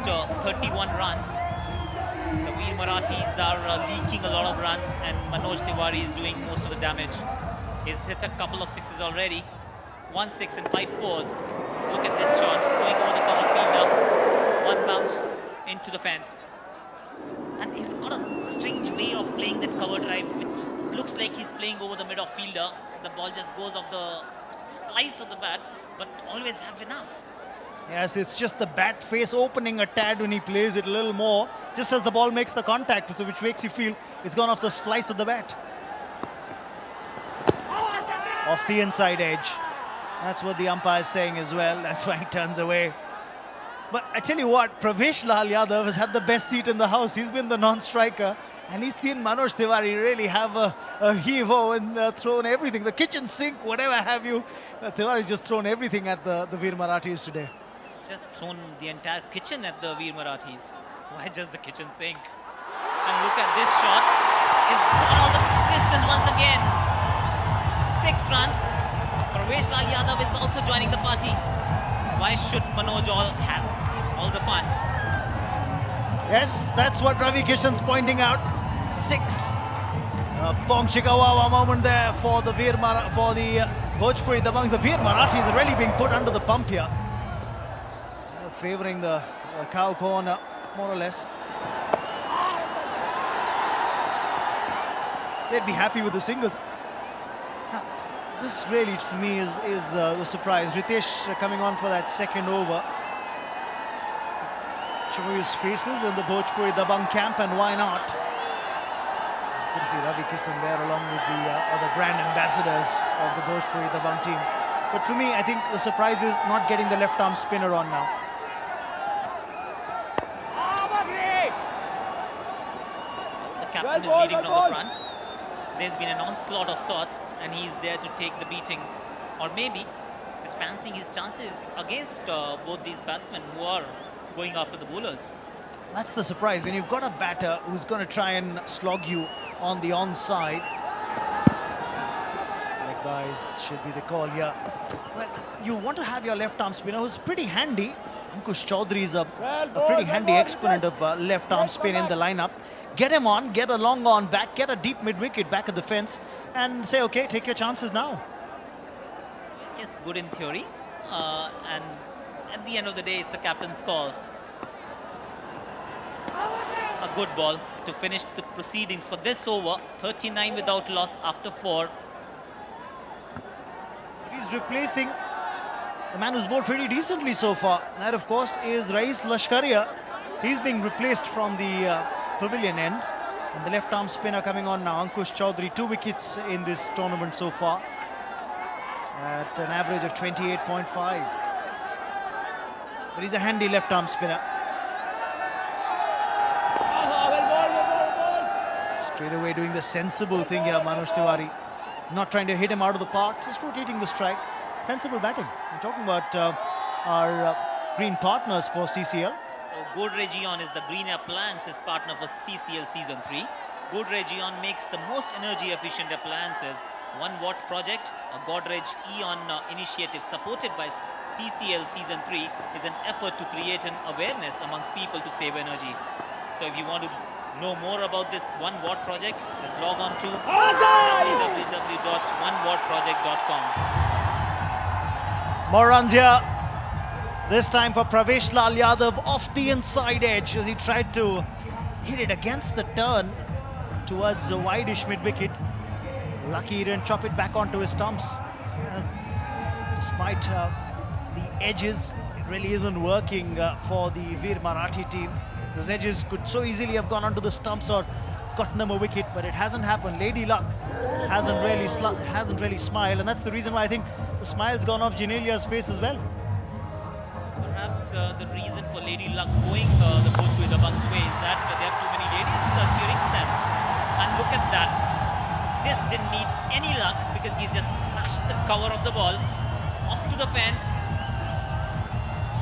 31 runs. The Veer Marathis are leaking a lot of runs, and Manoj Tiwari is doing most of the damage. He's hit a couple of sixes already. 1 6 and 5 4s. Look at this shot, going over the covers fielder. One bounce into the fence. And he's got a strange way of playing that cover drive, which looks like he's playing over the mid-off fielder. The ball just goes off the slice of the bat, but always have enough. Yes, it's just the bat face opening a tad when he plays it a little more, just as the ball makes the contact, so which makes you feel it's gone off the slice of the bat. Off the inside edge. That's what the umpire is saying as well. That's why he turns away. But I tell you what, Pravesh Lal Yadav has had the best seat in the house. He's been the non-striker, and he's seen Manoj Tiwari really have a heave-ho and thrown everything. The kitchen sink, whatever have you. Tiwari's just thrown everything at the Veer Marathis today. Just thrown the entire kitchen at the Veer Marathis. Why just the kitchen sink? And look at this shot. It's gone all the distance once again. 6 runs. Pravesh Lal Yadav is also joining the party. Why should Manoj all have all the fun? Yes, that's what Ravi Kishan's pointing out. 6. Bong Chikawawa moment there for the Bhojpuri Dabanggs. The Veer Marathis are really being put under the pump here. Favouring the cow corner, more or less. They'd be happy with the singles. This really, for me, is a surprise. Ritesh coming on for that second over. Choice faces in the Bhojpuri Dabang camp, and why not? Good to see Ravi Kishan there along with the other brand ambassadors of the Bhojpuri Dabang team. But for me, I think the surprise is not getting the left arm spinner on now. The captain is leading from the front. There's been an onslaught of sorts, and he's there to take the beating, or maybe just fancying his chances against both these batsmen who are going after the bowlers. That's the surprise, when you've got a batter who's going to try and slog you on the onside. Leg byes should be the call here. Well, you want to have your left arm spinner who's pretty handy. Ankush Chaudhary is a pretty handy exponent of left arm spin in the lineup. Get him on, get a long on back, get a deep mid-wicket back at the fence, and say, okay, take your chances now. Yes, good in theory. And at the end of the day, it's the captain's call. A good ball to finish the proceedings for this over. 39 without loss after 4. He's replacing the man who's bowled pretty decently so far. That, of course, is Rais Lashkaria. He's being replaced from the pavilion end. And the left arm spinner coming on now, Ankush Chaudhary. 2 wickets in this tournament so far at an average of 28.5. But he's a handy left arm spinner. Straight away doing the sensible thing here, Manoj Tiwari. Not trying to hit him out of the park, just rotating the strike. Sensible batting. I'm talking about our green partners for CCL. Godregion is the green appliances partner for CCL Season 3. Godregion makes the most energy efficient appliances. 1 watt project, a Godrej Eon initiative supported by CCL Season 3 is an effort to create an awareness amongst people to save energy. So if you want to know more about this 1 watt project, just log on to www.onewattproject.com. More runs here. This time for Pravesh Lal Yadav off the inside edge as he tried to hit it against the turn towards the wide-ish mid-wicket. Lucky he didn't chop it back onto his stumps. Despite the edges, it really isn't working for the Veer Marathi team. Those edges could so easily have gone onto the stumps or gotten them a wicket, but it hasn't happened. Lady Luck hasn't really smiled, and that's the reason why I think the smile's gone off Genelia's face as well. Perhaps the reason for Lady Luck going the Bhojpuri Dabanggs way is that there are too many ladies cheering for them. And look at that. This didn't need any luck because he just smashed the cover of the ball off to the fence.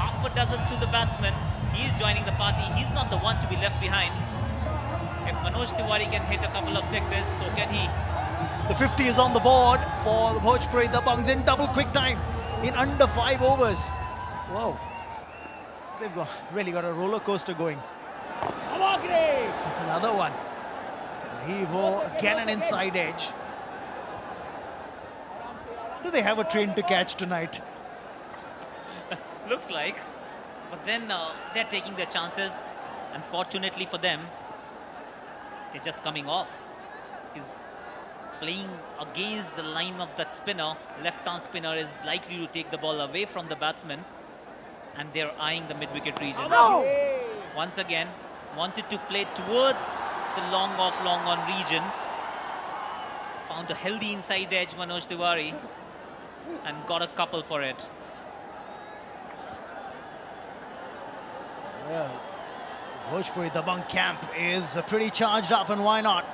Half a dozen to the batsman. He is joining the party. He's not the one to be left behind. If Manoj Tiwari can hit a couple of sixes, so can he. The 50 is on the board for the Bhojpuri Dabanggs in double quick time in under 5 overs. Whoa. Really got a roller coaster going. Another one. Hevo, again an inside edge. Do they have a train to catch tonight? Looks like. But then they're taking their chances. Unfortunately for them, they're just coming off. Because playing against the line of that spinner, left-arm spinner is likely to take the ball away from the batsman. And they're eyeing the mid-wicket region. Once again, wanted to play towards the long off, long on region. Found a healthy inside edge, Manoj Tiwari, and got a couple for it. Well, the Bhojpuri Dabanggs camp is pretty charged up, and why not?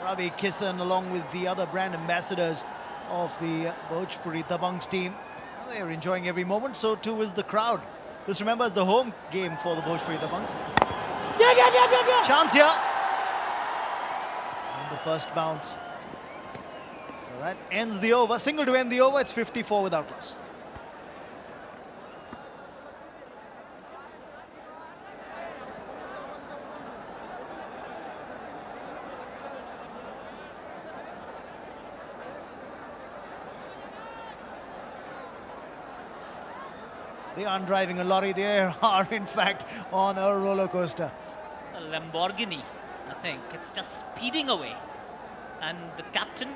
Ravi, Kishan, along with the other brand ambassadors of the Bhojpuri Dabanggs team, they're enjoying every moment. So too is the crowd. Just remember, it's the home game for the Bhojpuri Dabanggs. Chance here. And the first bounce. So that ends the over. Single to end the over. It's 54 without loss. They aren't driving a lorry, they are in fact on a roller coaster. A Lamborghini, I think. It's just speeding away. And the captain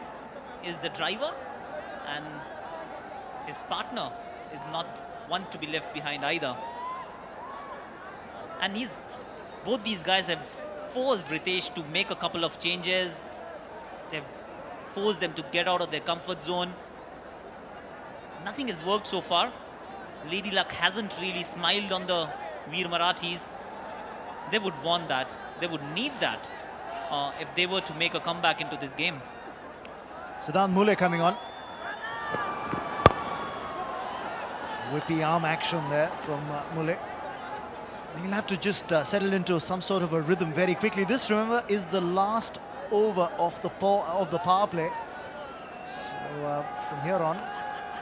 is the driver, and his partner is not one to be left behind either. And both these guys have forced Ritesh to make a couple of changes. They've forced them to get out of their comfort zone. Nothing has worked so far. Lady Luck hasn't really smiled on the Veer Marathis. They would want that. They would need that if they were to make a comeback into this game. Siddhant Mule coming on. Whippy arm action there from Mule. He'll have to just settle into some sort of a rhythm very quickly. This, remember, is the last over of the power play. So from here on,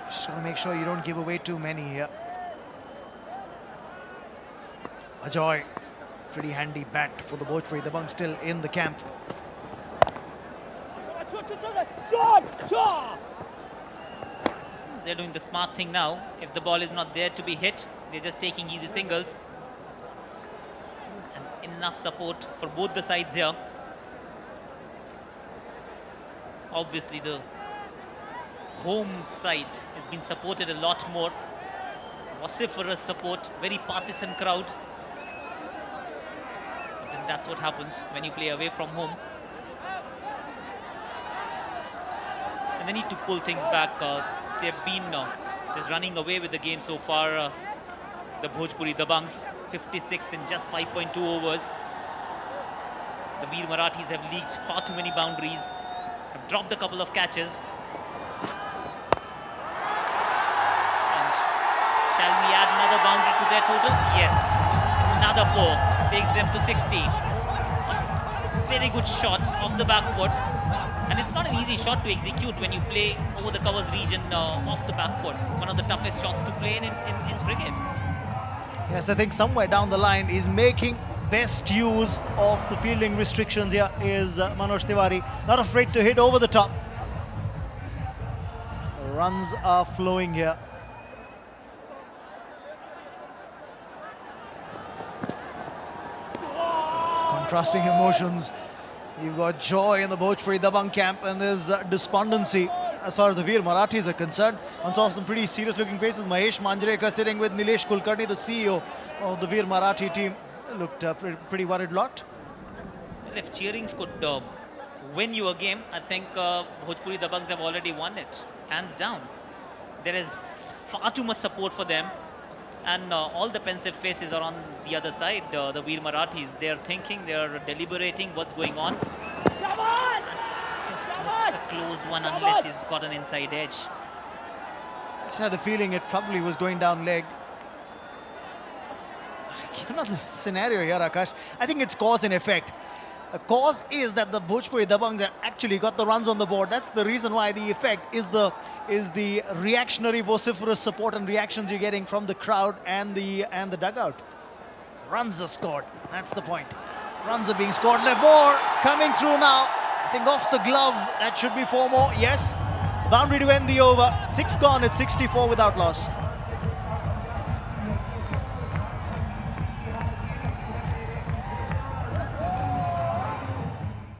just got to make sure you don't give away too many here. Ajoy, pretty handy bat for the Bhojpuri Dabanggs, still in the camp. They're doing the smart thing now. If the ball is not there to be hit, they're just taking easy singles. And enough support for both the sides here. Obviously, the home side has been supported a lot more. Vociferous support, very partisan crowd. But then that's what happens when you play away from home. And they need to pull things back. They've been just running away with the game so far. The Bhojpuri Dabanggs, 56 in just 5.2 overs. The Veer Marathis have leaked far too many boundaries, have dropped a couple of catches. Shall we add another boundary to their total? Yes. Another 4 takes them to 60. Very good shot off the back foot. And it's not an easy shot to execute when you play over the covers region off the back foot. One of the toughest shots to play in cricket. Yes, I think somewhere down the line is making best use of the fielding restrictions here is Manoj Tiwari. Not afraid to hit over the top. Runs are flowing here. Contrasting emotions. You've got joy in the Bhojpuri Dabanggs camp, and there's despondency as far as the Veer Marathis are concerned. I saw some pretty serious looking faces. Mahesh Manjrekar sitting with Nilesh Kulkarni, the CEO of the Veer Marathi team. They looked pretty worried lot. Well, if cheerings could win you a game, I think Bhojpuri Dabanggs have already won it, hands down. There is far too much support for them. And all the pensive faces are on the other side, the Veer Marathis. They're thinking, they're deliberating what's going on. This looks a close one unless he's got an inside edge. I just had a feeling it probably was going down leg. You know the scenario here, Akash. I think it's cause and effect. The cause is that the Bhojpuri Dabanggs have actually got the runs on the board. That's the reason why. The effect is the reactionary, vociferous support and reactions you're getting from the crowd and the dugout. Runs are scored. That's the point. Runs are being scored. More coming through now. I think off the glove. That should be 4 more. Yes. Boundary to end the over. 6 gone at 64 without loss.